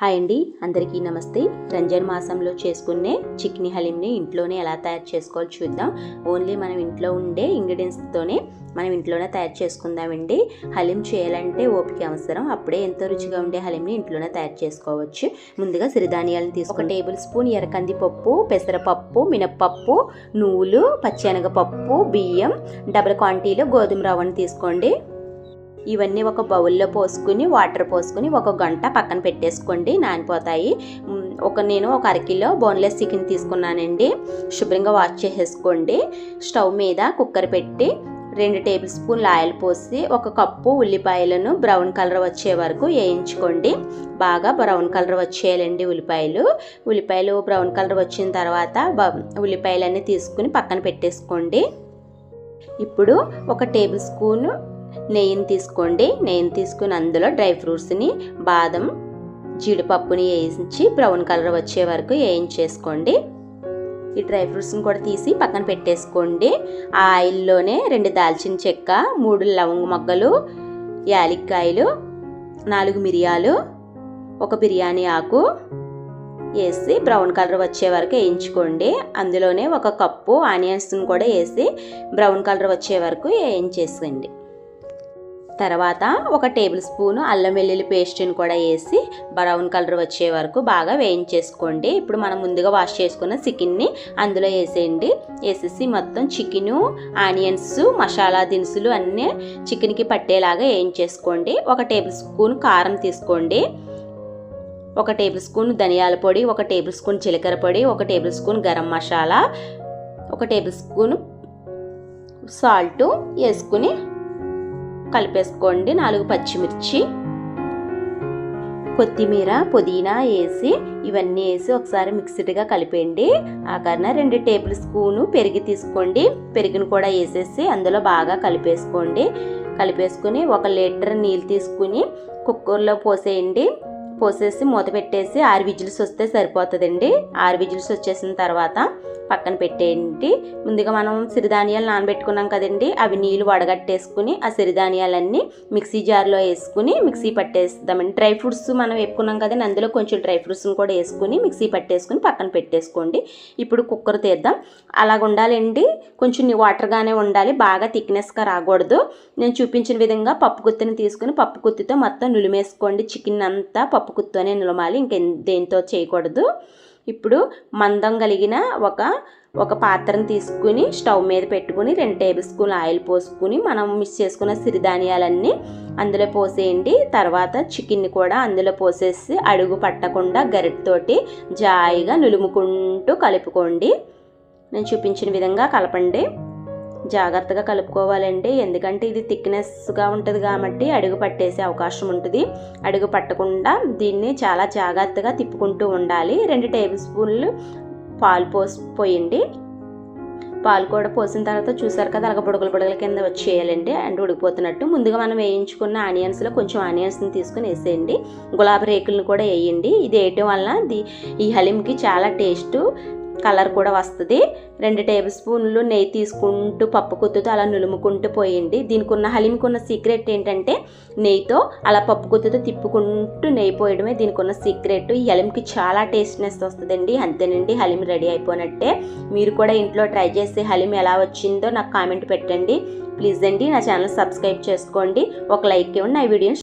Hi అండి, అందరికీ నమస్తే. రంజాన్ మాసంలో చేసుకునే చికెన్ హలీంని ఇంట్లోనే ఎలా తయారు చేసుకోవాలో చూద్దాం. ఓన్లీ మనం ఇంట్లో ఉండే ఇంగ్రీడియంట్స్తోనే మనం ఇంట్లోనే తయారు చేసుకుందామండి. హలీం చేయాలంటే ఓపిక అవసరం. అప్పుడే ఎంతో రుచిగా ఉండే హలీంని ఇంట్లోనే తయారు చేసుకోవచ్చు. ముందుగా సిరిధాన్యాలను తీసుకొని 1 టేబుల్ స్పూన్ ఎర్రకంది పప్పు, పెసరపప్పు, మినప్పప్పు, నువ్వులు, పచ్చెనగపప్పు, బియ్యం, డబుల్ క్వాంటిటీలో గోధుమ రవ్వను తీసుకోండి. ఇవన్నీ ఒక బౌల్లో పోసుకుని వాటర్ పోసుకుని 1 గంట పక్కన పెట్టేసుకోండి, నానిపోతాయి. నేను ఒక అరకిలో బోన్లెస్ చికెన్ తీసుకున్నానండి. శుభ్రంగా వాష్ చేసేసుకోండి. స్టవ్ మీద కుక్కర్ పెట్టి 2 టేబుల్ స్పూన్ల ఆయిల్ పోసి 1 కప్పు ఉల్లిపాయలను బ్రౌన్ కలర్ వచ్చే వరకు వేయించుకోండి. బాగా బ్రౌన్ కలర్ వచ్చేయాలండి ఉల్లిపాయలు బ్రౌన్ కలర్ వచ్చిన తర్వాత ఉల్లిపాయలన్నీ తీసుకుని పక్కన పెట్టేసుకోండి. ఇప్పుడు 1 టేబుల్ స్పూన్ నెయ్యిని తీసుకోండి. నెయ్యిని తీసుకుని అందులో డ్రై ఫ్రూట్స్ని, బాదం, జీడిపప్పుని వేయించి బ్రౌన్ కలర్ వచ్చే వరకు వేయించేసుకోండి. ఈ డ్రై ఫ్రూట్స్ని కూడా తీసి పక్కన పెట్టేసుకోండి. ఆ ఆయిల్లోనే 2 దాల్చిన చెక్క, 3 లవంగ మొగ్గలు, యాలక్కాయలు, 4 మిరియాలు, 1 బిర్యానీ ఆకు వేసి బ్రౌన్ కలర్ వచ్చే వరకు వేయించుకోండి. అందులోనే 1 కప్పు ఆనియన్స్ని కూడా వేసి బ్రౌన్ కలర్ వచ్చే వరకు వేయించేసుకోండి. తర్వాత 1 టేబుల్ స్పూన్ అల్లం వెల్లుల్లి పేస్ట్ని కూడా వేసి బ్రౌన్ కలర్ వచ్చే వరకు బాగా వేయించేసుకోండి. ఇప్పుడు మనం ముందుగా వాష్ చేసుకున్న చికెన్ని అందులో వేసేయండి. వేసేసి మొత్తం చికెను, ఆనియన్స్, మసాలా దినుసులు అన్నీ చికెన్కి పట్టేలాగా వేయించేసుకోండి. 1 టేబుల్ స్పూన్ కారం తీసుకోండి. 1 టేబుల్ స్పూన్ ధనియాల పొడి, 1 టేబుల్ స్పూన్ జీలకర్ర పొడి, 1 table spoon garam masala, 1 table spoon salt వేసుకుని కలిపేసుకోండి. 4 పచ్చిమిర్చి, కొత్తిమీర, పుదీనా వేసి ఇవన్నీ వేసి ఒకసారి మిక్స్డ్గా కలిపేయండి. ఆ కారణం 2 టేబుల్ స్పూను పెరుగు తీసుకోండి. పెరుగును కూడా వేసేసి అందులో బాగా కలిపేసుకుని 1 లీటర్ నీళ్ళు తీసుకుని కుక్కర్లో పోసేయండి. పోసేసి మూత పెట్టేసి 6 విజిల్స్ వస్తే సరిపోతుందండి. 6 విజిల్స్ వచ్చేసిన తర్వాత పక్కన పెట్టేయండి. ముందుగా మనం సిరిధాన్యాలు నానబెట్టుకున్నాం కదండి, అవి నీళ్ళు వడగట్టేసుకుని ఆ సిరిధాన్యాలన్నీ మిక్సీ జార్లో వేసుకుని మిక్సీ పట్టేస్తామండి. డ్రై ఫ్రూట్స్ మనం వేపుకున్నాం కదండి, అందులో కొంచెం డ్రై ఫ్రూట్స్ని కూడా వేసుకుని మిక్సీ పట్టేసుకుని పక్కన పెట్టేసుకోండి. ఇప్పుడు కుక్కర్ తీద్దాం. అలాగ ఉండాలండి, కొంచెం వాటర్గానే ఉండాలి, బాగా థిక్నెస్గా రాకూడదు. నేను చూపించిన విధంగా పప్పు గుత్తిని తీసుకుని పప్పు గుత్తితో మొత్తం నులిమేసుకోండి. చికెన్ అంతా పప్పు గుత్తోనే నులమాలి, దేంతో చేయకూడదు. ఇప్పుడు మందం కలిగిన ఒక పాత్రను తీసుకుని స్టవ్ మీద పెట్టుకుని 2 టేబుల్ స్పూన్ ఆయిల్ పోసుకుని మనం మిక్స్ చేసుకున్న సిరిధాన్యాలన్నీ అందులో పోసేయండి. తర్వాత చికెన్ని కూడా అందులో పోసేసి అడుగు పట్టకుండా గరిటెతోటి జాయిగా నులుముకుంటూ కలుపుకోండి. నేను చూపించిన విధంగా కలపండి. జాగ్రత్తగా కలుపుకోవాలండి, ఎందుకంటే ఇది థిక్నెస్గా ఉంటుంది కాబట్టి అడుగు పట్టేసే అవకాశం ఉంటుంది. అడుగు పట్టకుండా దీన్ని చాలా జాగ్రత్తగా తిప్పుకుంటూ ఉండాలి. 2 టేబుల్ స్పూన్లు పాలు పోయండి. పాలు కూడా పోసిన తర్వాత చూసారు కదా, అలాగ బుడగల కింద వచ్చేయాలండి, అంటే ఉడికిపోతున్నట్టు. ముందుగా మనం వేయించుకున్న ఆనియన్స్లో కొంచెం ఆనియన్స్ని తీసుకుని వేసేయండి. గులాబీ రేకులను కూడా వేయండి. ఇది వేయటం వల్ల ఈ హలీంకి చాలా టేస్ట్, కలర్ కూడా వస్తుంది. 2 టేబుల్ స్పూన్లు నెయ్యి తీసుకుంటూ పప్పు గుత్తుతో అలా నులుముకుంటూ పోయండి. హలీంకి ఉన్న సీక్రెట్ ఏంటంటే నెయ్యితో అలా పప్పు గుత్తుతో తిప్పుకుంటూ నెయ్యి పోయడమే దీనికి ఉన్న సీక్రెట్. ఈ హలీంకి చాలా టేస్ట్నెస్ వస్తుందండి. అంతేనండి, హలీం రెడీ అయిపోయినట్టే. మీరు కూడా ఇంట్లో ట్రై చేసి హలీం ఎలా వచ్చిందో నాకు కామెంట్ పెట్టండి ప్లీజ్ అండి. నా ఛానల్ సబ్స్క్రైబ్ చేసుకోండి, ఒక లైక్ ఇవ్వండి, నా వీడియోని